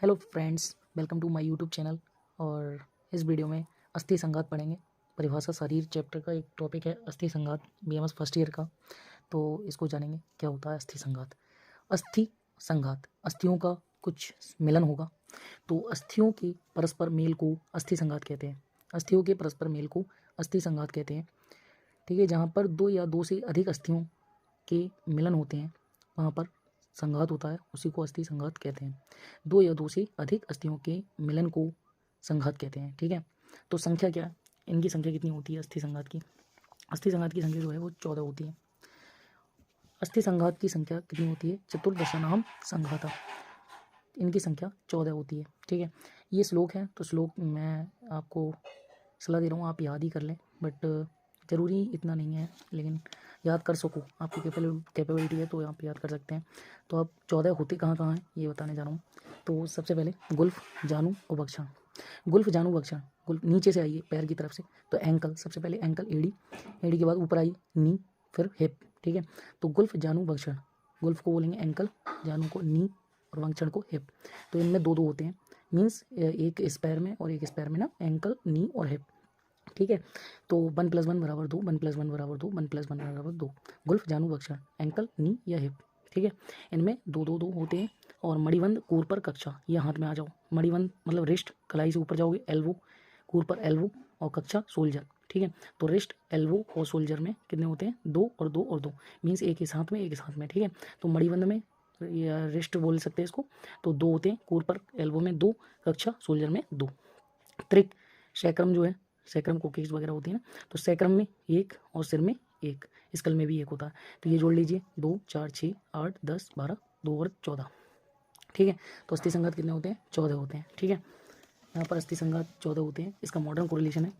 Hello friends, welcome to my YouTube channel. और इस video में अस्थि संघात पढ़ेंगे। परिभाषा शरीर चैप्टर का एक टॉपिक है अस्थि संघात, बीएमएस फर्स्ट ईयर का। तो इसको जानेंगे क्या होता है अस्थि संघात। अस्थि संघात, अस्थियों का कुछ मिलन होगा, तो अस्थियों के परस्पर मेल को अस्थि संघात कहते हैं। अस्थियों के परस्पर मेल को अस्थि संघात कहते हैं। ठीक है, जहाँ पर दो या दो से अधिक अस्थियों के मिलन होते हैं वहाँ पर संघात होता है, उसी को अस्थि संघात कहते हैं। दो या दो से अधिक अस्थियों के मिलन को संघात कहते हैं। ठीक है, तो संख्या क्या है, इनकी संख्या कितनी होती है अस्थि संघात की? अस्थि संघात की संख्या जो है वो 14 होती है। अस्थि संघात की संख्या कितनी होती है? चतुर्दशनाम संघाता, इनकी संख्या 14 होती है। ठीक है, ये श्लोक है, तो श्लोक मैं आपको सलाह दे रहा हूँ आप याद ही कर लें, बट ज़रूरी इतना नहीं है, लेकिन याद कर सको, आपकी कैपेबिलिटी है तो आप याद कर सकते हैं। तो आप 14 होते कहाँ कहाँ हैं ये बताने जा रहा हूँ। तो सबसे पहले गुल्फ, जानू और बक्षण। गुल्फ, जानू, बक्षण। गुल्फ नीचे से आइए पैर की तरफ से, तो एंकल, सबसे पहले एंकल, एड़ी, एड़ी के बाद ऊपर आई नी, फिर हिप। ठीक है, तो गुल्फ, जानू, बक्षण। गुल्फ को बोलेंगे एंकल, जानू को नी और बक्षण को हिप। तो इनमें दो दो होते हैं, मीन्स एक इस पैर में और एक इस पैर में ना, एंकल, नी और हिप। ठीक है, तो 1 + 1 = 2, 1 + 1 = 2, 1 + 1 = 2। गुल्फ, जानू, बक्षण, एंकल, नी या हिप। ठीक है, इनमें दो दो दो होते हैं। और मणिबंध, कूर पर कक्षा, ये हाथ में आ जाओ। मणिबंध मतलब रिस्ट, कलाई से ऊपर जाओगे, एल्वो, कूर पर एल्वो और कक्षा सोल्जर। ठीक है, तो रिस्ट, एल्वो और सोल्जर में कितने होते हैं? 2 और 2 और 2, मीन्स एक इस हाथ में एक इस हाथ में। ठीक है, तो मणिबंध में या रिस्ट बोल सकते हैं इसको, तो 2 होते हैं, कूर पर एल्वो में 2, कक्षा सोल्जर में 2। त्रिक, सैक्रम जो है, सैक्रम कोकीज वगैरह होती है ना, तो सैक्रम में 1 और सिर में 1, स्कल में भी 1 होता है। तो ये जोड़ लीजिए, 2, 4, 6, 8, 10, 12, 2 और 14। ठीक है, तो अस्थि संघात कितने होते हैं? 14 होते हैं। ठीक है, यहाँ पर अस्थि संघात 14 होते हैं। इसका मॉडर्न कोरिलेशन है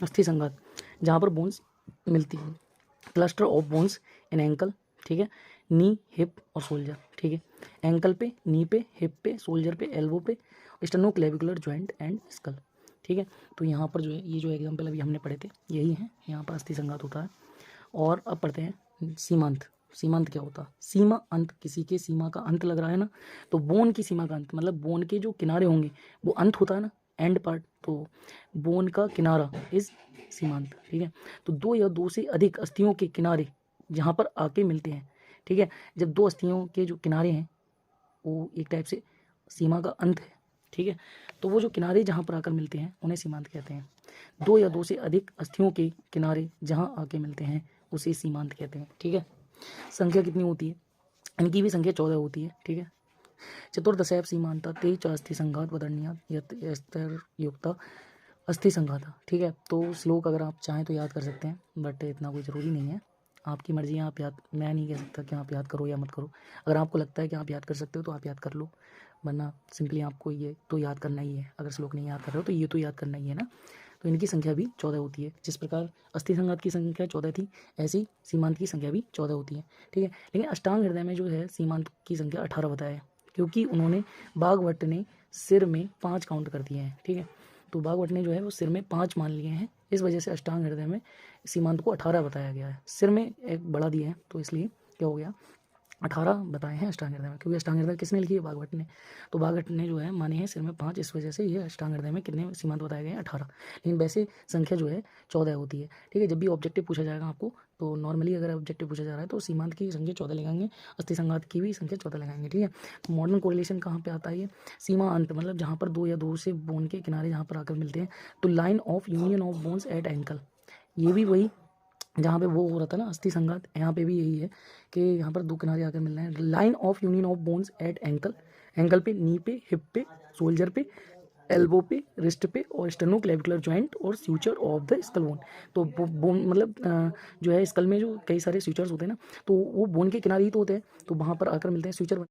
अस्थि संघात जहाँ पर बोन्स मिलती है, cluster of bones in ankle. ठीक है, नी, हिप और सोल्जर। ठीक है, एंकल पे, नी पे, हिप पे, सोल्जर पे, एल्बो पे, स्टेनोक्लेविकुलर जॉइंट एंड स्कल। ठीक है, तो यहाँ पर जो है ये जो एग्जाम्पल अभी हमने पढ़े थे यही है, यहाँ पर अस्थि संघात होता है। और अब पढ़ते हैं सीमांत। सीमांत क्या होता है? सीमा अंत, किसी के सीमा का अंत लग रहा है ना, तो बोन की सीमा का अंत मतलब बोन के जो किनारे होंगे वो अंत होता है ना, एंड पार्ट, तो बोन का किनारा इज सीमांत। ठीक है, तो दो या दो से अधिक अस्थियों के किनारे जहाँ पर आके मिलते हैं। ठीक है, जब दो अस्थियों के जो किनारे हैं वो एक टाइप से सीमा का अंत है। ठीक है, तो वो जो किनारे जहाँ पर आकर मिलते हैं उन्हें सीमांत कहते हैं। दो या दो से अधिक अस्थियों के किनारे जहाँ आके मिलते हैं उसे सीमांत कहते हैं। ठीक है, संख्या कितनी होती है? इनकी भी संख्या 14 होती है। ठीक है, चतुर्दशैव सीमांता ते च अस्थि संघात वदन्या यस्तर युक्ता अस्थि संघाता। ठीक है, तो श्लोक अगर आप चाहें तो याद कर सकते हैं, बट इतना कोई ज़रूरी नहीं है, आपकी मर्जी है, आप याद, मैं नहीं कह सकता कि आप याद करो या मत करो। अगर आपको लगता है कि आप याद कर सकते हो तो आप याद कर लो, वरना सिंपली आपको ये तो याद करना ही है। अगर श्लोक नहीं याद कर रहे हो तो ये तो याद करना ही है ना। तो इनकी संख्या भी 14 होती है। जिस प्रकार अस्थि संघात की संख्या 14 थी, ऐसी सीमांत की संख्या भी 14 होती है। ठीक है, लेकिन अष्टांग हृदय में जो है सीमांत की संख्या 18 बताया है, क्योंकि उन्होंने बाघभट्ट ने सिर में 5 काउंट कर दिए हैं। ठीक है, तो बाघभट्ट ने जो है वो सिर में 5 मान लिए हैं, इस वजह से अष्टांग हृदय में सीमांत को 18 बताया गया है। सिर में एक बढ़ा दिया है, तो इसलिए क्या हो गया, 18 बताए हैं अष्टांग हृदय में, क्योंकि अष्टांग हृदय किसने लिखी है? बाघभट्ट ने। तो बाघभट्ट ने जो है माने हैं सिर में 5, इस वजह से ये अष्टांग हृदय में कितने सीमांत बताए गए हैं? 18। लेकिन वैसे संख्या जो है 14 होती है। ठीक है, जब भी ऑब्जेक्टिव पूछा जाएगा आपको, तो नॉर्मली अगर ऑब्जेक्टिव पूछा जा रहा है तो सीमांत की संख्या 14 लगाएंगे, अस्थि संघात की भी संख्या 14 लगाएंगे। ठीक है, तो मॉडर्न कोरिलेशन कहाँ पे आता है? ये सीमा अंत मतलब जहाँ पर दो या दो से बोन के किनारे जहाँ पर आकर मिलते हैं, तो line of union of bones at ankle, ये भी वही जहाँ पे वो हो रहा था ना अस्थि संघात, यहाँ पे भी यही है कि यहाँ पर दो किनारे आकर मिल रहे हैं। Line of union of bones at ankle, ankle पे, नी पे, हिप पे, सोल्जर पे, एल्बो पे, रिस्ट पे और स्टेनोक्लेविकुलर जॉइंट और स्यूचर ऑफ द स्कल बोन। तो बोन मतलब जो है स्कल में जो कई सारे स्यूचर्स होते हैं ना, तो वो बोन के किनारे ही तो होते हैं, तो वहाँ पर आकर मिलते हैं स्यूचर।